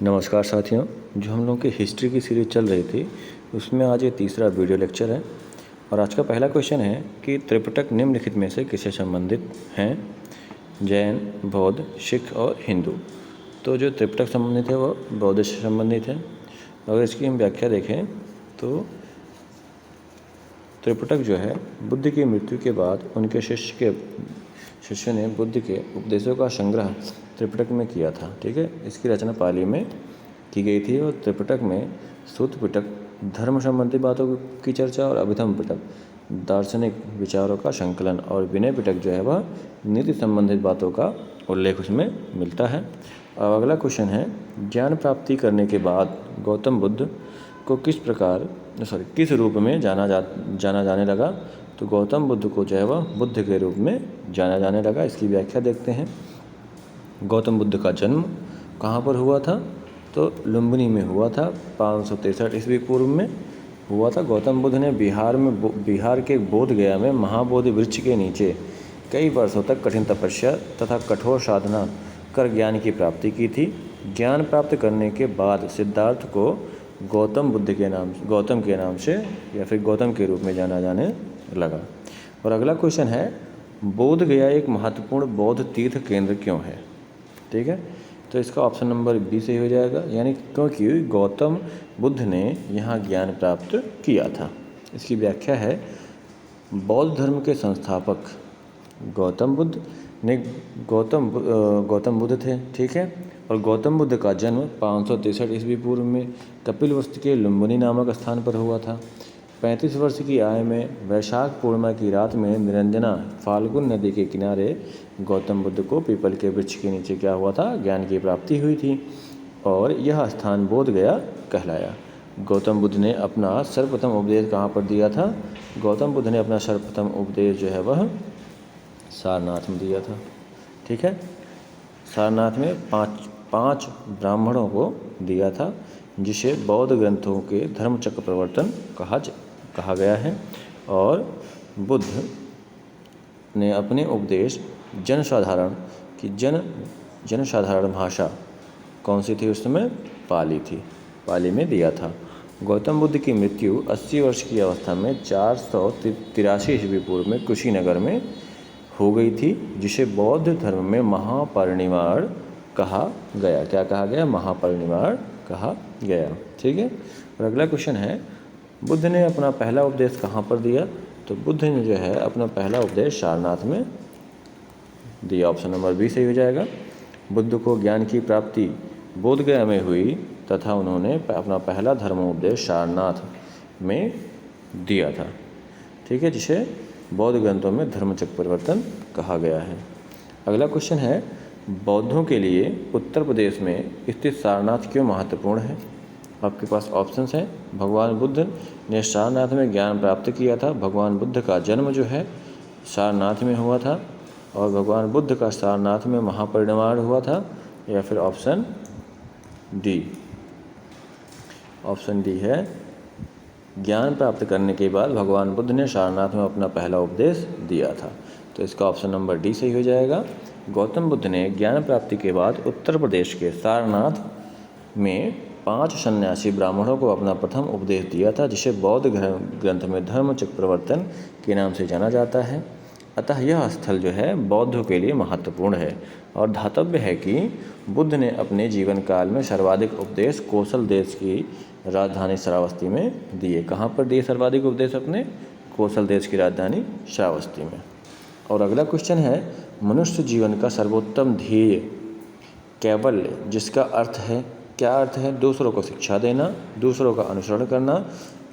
नमस्कार साथियों। जो हम लोगों की हिस्ट्री की सीरीज चल रही थी उसमें आज ये तीसरा वीडियो लेक्चर है और आज का पहला क्वेश्चन है कि त्रिपिटक निम्नलिखित में से किससे संबंधित हैं? जैन, बौद्ध, सिख और हिंदू। तो जो त्रिपिटक संबंधित है वो बौद्ध से संबंधित है। अगर इसकी हम व्याख्या देखें तो त्रिपिटक जो है बुद्ध की मृत्यु के बाद उनके शिष्य ने बुद्ध के उपदेशों का संग्रह त्रिपिटक में किया था। ठीक है, इसकी रचना पाली में की गई थी और त्रिपिटक में सूत्र पिटक धर्म संबंधी बातों की चर्चा और अभिधम पिटक दार्शनिक विचारों का संकलन और विनय पिटक जो है वह नीति संबंधित बातों का उल्लेख उसमें मिलता है। अब अगला क्वेश्चन है, ज्ञान प्राप्ति करने के बाद गौतम बुद्ध को किस रूप में जाना जाने लगा? तो गौतम बुद्ध को जो है वह बुद्ध के रूप में जाना जाने लगा। इसकी व्याख्या देखते हैं। गौतम बुद्ध का जन्म कहाँ पर हुआ था? तो लुम्बिनी में हुआ था। 563 ईस्वी पूर्व में हुआ था। गौतम बुद्ध ने बिहार के बोध गया में महाबोधि वृक्ष के नीचे कई वर्षों तक कठिन तपस्या तथा कठोर साधना कर ज्ञान की प्राप्ति की थी। ज्ञान प्राप्त करने के बाद सिद्धार्थ को गौतम के नाम से या फिर गौतम के रूप में जाना जाने लगा। और अगला क्वेश्चन है, बोध गया एक महत्वपूर्ण बौद्ध तीर्थ केंद्र क्यों है? ठीक है, तो इसका ऑप्शन नंबर बी सही हो जाएगा, यानी क्योंकि गौतम बुद्ध ने यहाँ ज्ञान प्राप्त किया था। इसकी व्याख्या है, बौद्ध धर्म के संस्थापक गौतम बुद्ध थे। ठीक है, और गौतम बुद्ध का जन्म 563 ईस्वी पूर्व में कपिलवस्तु के लुम्बिनी नामक स्थान पर हुआ था। 35 वर्ष की आयु में वैशाख पूर्णिमा की रात में निरंजना फाल्गुन नदी के किनारे गौतम बुद्ध को पीपल के वृक्ष के नीचे क्या हुआ था? ज्ञान की प्राप्ति हुई थी और यह स्थान बोध गया कहलाया। गौतम बुद्ध ने अपना सर्वप्रथम उपदेश कहाँ पर दिया था? गौतम बुद्ध ने अपना सर्वप्रथम उपदेश जो है वह सारनाथ में दिया था। ठीक है, सारनाथ में पांच ब्राह्मणों को दिया था, जिसे बौद्ध ग्रंथों के धर्मचक्र प्रवर्तन कहा गया है। और बुद्ध ने अपने उपदेश जनसाधारण भाषा कौन सी थी उस समय? पाली थी, पाली में दिया था। गौतम बुद्ध की मृत्यु 80 वर्ष की अवस्था में 483 ईस्वी पूर्व में कुशीनगर में हो गई थी, जिसे बौद्ध धर्म में महापरिनिर्वाण कहा गया। क्या कहा गया? महापरिनिर्वाण कहा गया। ठीक है, और अगला क्वेश्चन है, बुद्ध ने अपना पहला उपदेश कहाँ पर दिया? तो बुद्ध ने जो है अपना पहला उपदेश सारनाथ में दिया। ऑप्शन नंबर बी सही हो जाएगा। बुद्ध को ज्ञान की प्राप्ति बोध गया में हुई तथा उन्होंने अपना पहला धर्मोपदेश सारनाथ में दिया था। ठीक है, जिसे बौद्ध ग्रंथों में धर्मचक्र परिवर्तन कहा गया है। अगला क्वेश्चन है, बौद्धों के लिए उत्तर प्रदेश में स्थित सारनाथ क्यों महत्वपूर्ण है? आपके पास ऑप्शंस हैं। भगवान बुद्ध ने सारनाथ में ज्ञान प्राप्त किया था। भगवान बुद्ध का जन्म जो है सारनाथ में हुआ था और भगवान बुद्ध का सारनाथ में महापरिनिर्वाण हुआ था। या फिर ऑप्शन डी है, ज्ञान प्राप्त करने के बाद भगवान बुद्ध ने सारनाथ में अपना पहला उपदेश दिया था। तो इसका ऑप्शन नंबर डी सही हो जाएगा। गौतम बुद्ध ने ज्ञान प्राप्ति के बाद उत्तर प्रदेश के सारनाथ में 5 सन्यासी ब्राह्मणों को अपना प्रथम उपदेश दिया था, जिसे बौद्ध ग्रंथ में धर्मचक्र प्रवर्तन के नाम से जाना जाता है। अतः यह स्थल जो है बौद्धों के लिए महत्वपूर्ण है और धातव्य है कि बुद्ध ने अपने जीवन काल में सर्वाधिक उपदेश कोसल देश की राजधानी श्रावस्ती में दिए। कहाँ पर दिए सर्वाधिक उपदेश? अपने कोसल देश की राजधानी श्रावस्ती में। और अगला क्वेश्चन है, मनुष्य जीवन का सर्वोत्तम ध्येय कैवल्य, जिसका अर्थ है, क्या अर्थ है? दूसरों को शिक्षा देना, दूसरों का अनुसरण करना,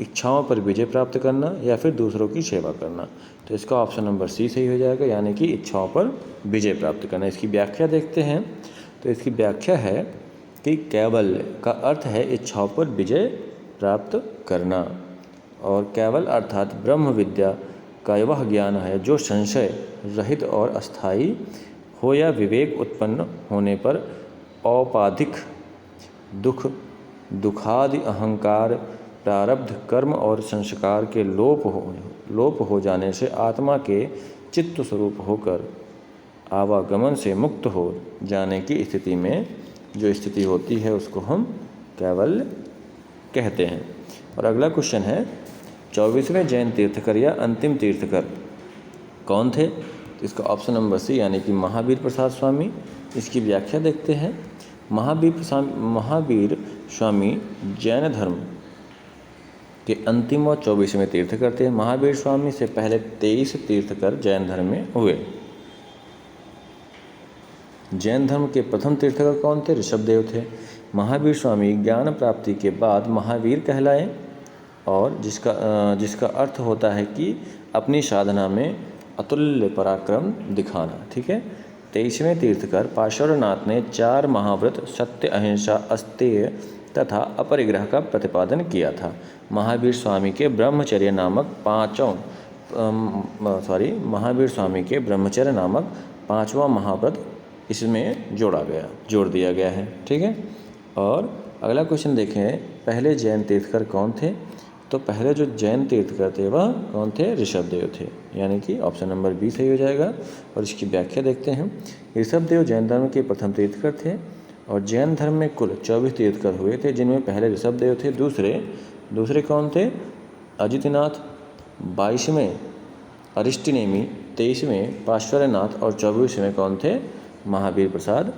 इच्छाओं पर विजय प्राप्त करना या फिर दूसरों की सेवा करना। तो इसका ऑप्शन नंबर सी सही हो जाएगा, यानी कि इच्छाओं पर विजय प्राप्त करना। इसकी व्याख्या देखते हैं। तो इसकी व्याख्या है कि कैवल्य का अर्थ है इच्छाओं पर विजय प्राप्त करना और कैवल अर्थात ब्रह्म विद्या का वह ज्ञान है जो संशय रहित और अस्थायी हो या विवेक उत्पन्न होने पर औपाधिक दुखादि अहंकार प्रारब्ध कर्म और संस्कार के लोप हो जाने से आत्मा के चित्त स्वरूप होकर आवागमन से मुक्त हो जाने की स्थिति में जो स्थिति होती है उसको हम कैवल्य कहते हैं। और अगला क्वेश्चन है 24वें जैन तीर्थकर या अंतिम तीर्थकर कौन थे? इसका ऑप्शन नंबर सी यानी कि महावीर प्रसाद स्वामी। इसकी व्याख्या देखते हैं। महावीर स्वामी जैन धर्म के अंतिम व 24वें तीर्थकर थे। महावीर स्वामी से पहले 23 तीर्थकर जैन धर्म में हुए। जैन धर्म के प्रथम तीर्थकर कौन थे? ऋषभदेव थे। महावीर स्वामी ज्ञान प्राप्ति के बाद महावीर कहलाए और जिसका अर्थ होता है कि अपनी साधना में अतुल्य पराक्रम दिखाना। ठीक है। 23वें तीर्थकर पार्श्वनाथ ने 4 महाव्रत सत्य, अहिंसा, अस्तेय तथा अपरिग्रह का प्रतिपादन किया था। महावीर स्वामी के ब्रह्मचर्य नामक पांचवा महाव्रत इसमें जोड़ दिया गया है। ठीक है। और अगला क्वेश्चन देखें, पहले जैन तीर्थकर कौन थे? तो पहले जो जैन तीर्थकर थे वह कौन थे? ऋषभदेव थे, यानी कि ऑप्शन नंबर बी सही हो जाएगा। और इसकी व्याख्या देखते हैं। ऋषभदेव जैन धर्म के प्रथम तीर्थकर थे और जैन धर्म में कुल 24 तीर्थकर हुए थे, जिनमें पहले ऋषभदेव थे। दूसरे कौन थे? अजितनाथ, 22वें अरिष्टनेमी, 23वें पार्श्वनाथ और 24वें कौन थे? महावीर प्रसाद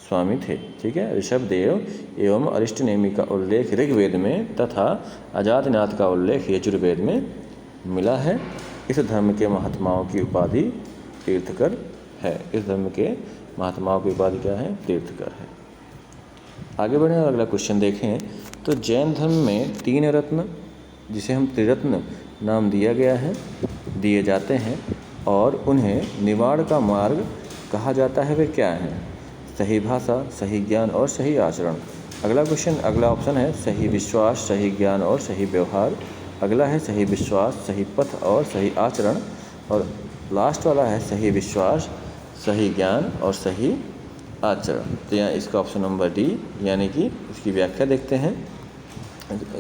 स्वामी थे। ठीक है। ऋषभदेव एवं अरिष्टनेमी का उल्लेख ऋग्वेद में तथा अजातनाथ का उल्लेख यजुर्वेद में मिला है। इस धर्म के महात्माओं की उपाधि तीर्थकर है। इस धर्म के महात्माओं की उपाधि क्या है? तीर्थकर है। आगे बढ़ें और अगला क्वेश्चन देखें। तो जैन धर्म में 3 रत्न, जिसे हम त्रिरत्न नाम दिए जाते हैं और उन्हें निवाड़ का मार्ग कहा जाता है, वे क्या हैं? सही भाषा, सही ज्ञान और सही आचरण। अगला ऑप्शन है सही विश्वास, सही ज्ञान और सही व्यवहार। अगला है सही विश्वास, सही पथ और सही आचरण। और लास्ट वाला है सही विश्वास, सही ज्ञान और सही आचरण। तो यहाँ इसका ऑप्शन नंबर डी, यानी कि इसकी व्याख्या देखते हैं।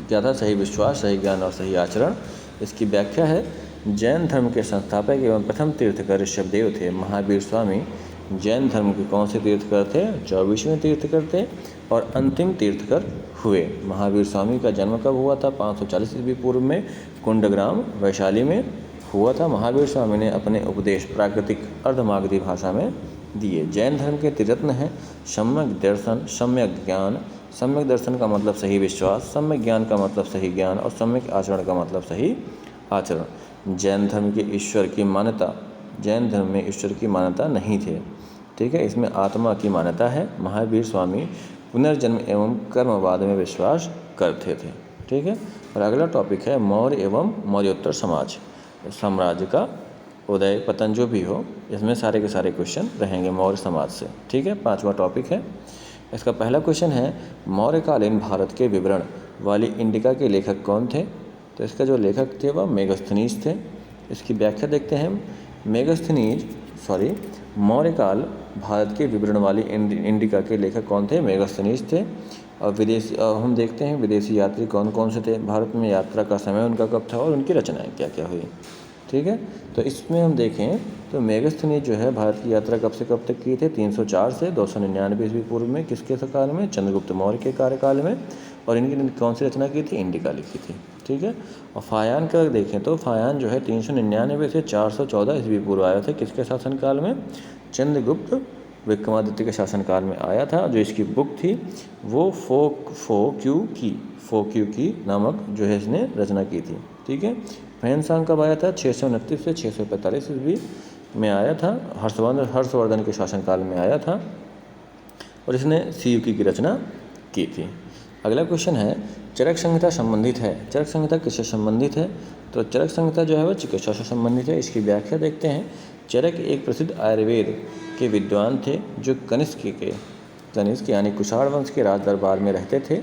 क्या था? सही विश्वास, सही ज्ञान और सही आचरण। इसकी व्याख्या है, जैन धर्म के संस्थापक एवं प्रथम तीर्थकर ऋषभदेव थे। महावीर स्वामी जैन धर्म के कौन से तीर्थकर थे? 24वें तीर्थकर थे और अंतिम तीर्थकर हुए। महावीर स्वामी का जन्म कब हुआ था? 540 ईस्वी पूर्व में कुंडग्राम वैशाली में हुआ था। महावीर स्वामी ने अपने उपदेश प्राकृतिक अर्धमागधी भाषा में दिए। जैन धर्म के त्रिरत्न हैं सम्यक दर्शन, सम्यक ज्ञान। सम्यक दर्शन का मतलब सही विश्वास, सम्यक ज्ञान का मतलब सही ज्ञान और सम्यक आचरण का मतलब सही आचरण। जैन धर्म में ईश्वर की मान्यता नहीं थे। ठीक है। इसमें आत्मा की मान्यता है। महावीर स्वामी पुनर्जन्म एवं कर्मवाद में विश्वास करते थे। ठीक है। और अगला टॉपिक है मौर्य एवं मौर्योत्तर साम्राज्य का उदय पतन जो भी हो, इसमें सारे के सारे क्वेश्चन रहेंगे मौर्य समाज से। ठीक है। 5वां टॉपिक है। इसका पहला क्वेश्चन है मौर्यकालीन भारत के विवरण वाली इंडिका के लेखक कौन थे? तो इसका जो लेखक थे वह मेगास्थनीज थे। इसकी व्याख्या देखते हैं। मौर्यकाल भारत के विवरण वाली इंडिका के लेखक कौन थे? मेगास्थनीज थे। और हम देखते हैं विदेशी यात्री कौन कौन से थे, भारत में यात्रा का समय उनका कब था और उनकी रचनाएं क्या क्या हुई। ठीक है। तो इसमें हम देखें तो मेगास्थनीज जो है भारत की यात्रा कब से कब तक की थे? 304 से 299 ईस्वी पूर्व में। किसके काल में? चंद्रगुप्त मौर्य के कार्यकाल में। और इनकी कौन सी रचना की थी? इंडिका लिखी थी। ठीक है। और फायान का देखें तो फायान जो है 399 से 414 ईस्वी पूर्व आया था। किसके शासनकाल में? चंद्रगुप्त विक्रमादित्य के शासनकाल में आया था। जो इसकी बुक थी वो फोक्यू की नामक जो है इसने रचना की थी। ठीक है। फैनसांग कब आया था? 629 से 645 ईस्वी में आया था। हर्षवर्धन के शासनकाल में आया था और इसने सीयूकी की रचना की थी। अगला क्वेश्चन है चरक संहिता संबंधित है। चरक संहिता किससे संबंधित है? तो चरक संहिता जो है वह चिकित्सा से संबंधित है। इसकी व्याख्या देखते हैं। चरक एक प्रसिद्ध आयुर्वेद के विद्वान थे जो कनिष्क यानी कुषाण वंश के राज दरबार में रहते थे।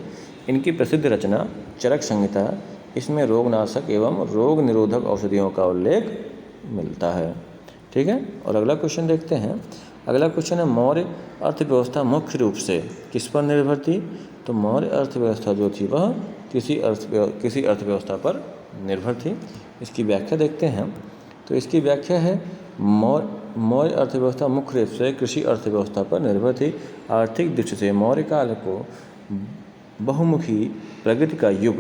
इनकी प्रसिद्ध रचना चरक संहिता, इसमें रोगनाशक एवं रोग निरोधक औषधियों का उल्लेख मिलता है। ठीक है। और अगला क्वेश्चन देखते हैं। अगला क्वेश्चन है मौर्य अर्थव्यवस्था मुख्य रूप से किस पर निर्भर थी? तो मौर्य अर्थव्यवस्था जो थी वह किसी अर्थव्यवस्था पर निर्भर थी। इसकी व्याख्या देखते हैं। तो इसकी व्याख्या है मौर्य अर्थव्यवस्था मुख्य रूप से कृषि अर्थव्यवस्था पर निर्भर थी। आर्थिक दृष्टि से मौर्य काल को बहुमुखी प्रगति का युग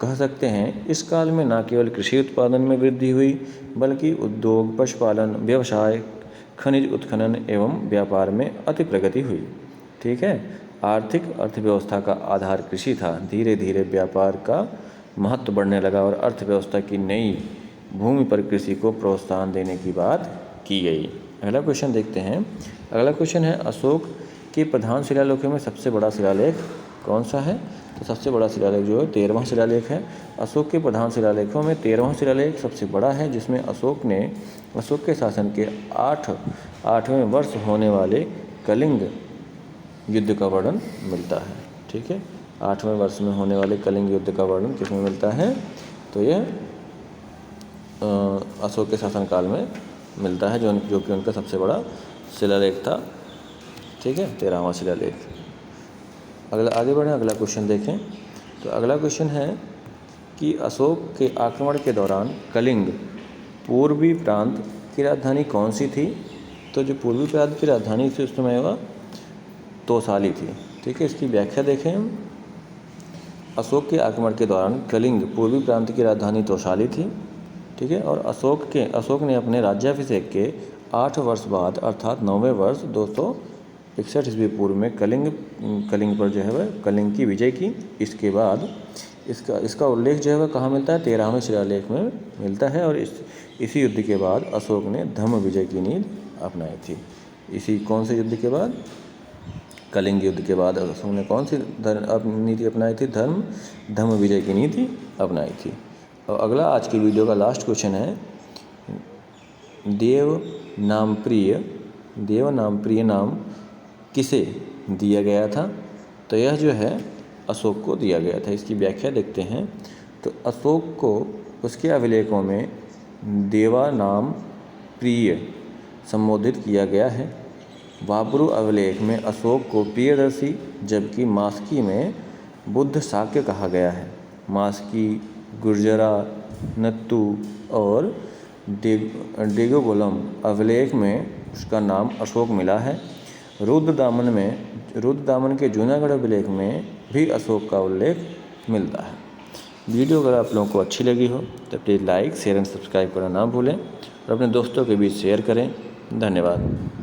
कह सकते हैं। इस काल में न केवल कृषि उत्पादन में वृद्धि हुई बल्कि उद्योग, पशुपालन, व्यवसाय, खनिज उत्खनन एवं व्यापार में अति प्रगति हुई। ठीक है, आर्थिक अर्थव्यवस्था का आधार कृषि था। धीरे धीरे व्यापार का महत्व बढ़ने लगा और अर्थव्यवस्था की नई भूमि पर कृषि को प्रोत्साहन देने की बात की गई। अगला क्वेश्चन देखते हैं। अगला क्वेश्चन है, अशोक के प्रधान शिलालेखों में सबसे बड़ा शिलालेख कौन सा है? तो सबसे बड़ा शिलालेख जो है 13वां शिलालेख है। अशोक के प्रधान शिलालेखों में 13वां शिलालेख सबसे बड़ा है, जिसमें अशोक के शासन के 8वें वर्ष होने वाले कलिंग युद्ध का वर्णन मिलता है। ठीक है, 8वें वर्ष में होने वाले कलिंग युद्ध का वर्णन किसमें मिलता है? तो यह अशोक के शासनकाल में मिलता है, जो कि उनका सबसे बड़ा शिलालेख था। ठीक है, 13वां शिलालेख। अगला आगे बढ़ें, अगला क्वेश्चन देखें। तो अगला क्वेश्चन है कि अशोक के आक्रमण के दौरान कलिंग पूर्वी प्रांत की राजधानी कौन सी थी? तो जो पूर्वी प्रांत की राजधानी थी उस समय वह तोसाली थी। ठीक है, इसकी व्याख्या देखें हम। अशोक के आक्रमण के दौरान कलिंग पूर्वी प्रांत की राजधानी तोसाली थी। ठीक है, और अशोक ने अपने राज्याभिषेक के 8 वर्ष बाद अर्थात 9वें वर्ष 261 ईस्वी पूर्व में कलिंग पर जो है वह कलिंग की विजय की। इसके बाद इसका उल्लेख जो है वह कहाँ मिलता है? 13वें शिलालेख में मिलता है। और इसी युद्ध के बाद अशोक ने धर्म विजय की नीति अपनाई थी। इसी कौन से युद्ध के बाद? कलिंग युद्ध के बाद अशोक ने कौन सी नीति अपनाई थी? धर्म विजय की नीति अपनाई थी। और अगला आज की वीडियो का लास्ट क्वेश्चन है, देव नाम प्रिय नाम किसे दिया गया था? तो यह जो है अशोक को दिया गया था। इसकी व्याख्या देखते हैं। तो अशोक को उसके अभिलेखों में देवा नाम प्रिय संबोधित किया गया है। वाबरू अभिलेख में अशोक को प्रियदर्शी, जबकि मास्की में बुद्ध शाक्य कहा गया है। मास्की, गुर्जरा, नत्तू और डेगोगोलम अभिलेख में उसका नाम अशोक मिला है। रुद्रदामन के जूनागढ़ अभिलेख में भी अशोक का उल्लेख मिलता है। वीडियो अगर आप लोगों को अच्छी लगी हो तो please like, share and subscribe करना ना भूलें और अपने दोस्तों के बीच शेयर करें। धन्यवाद।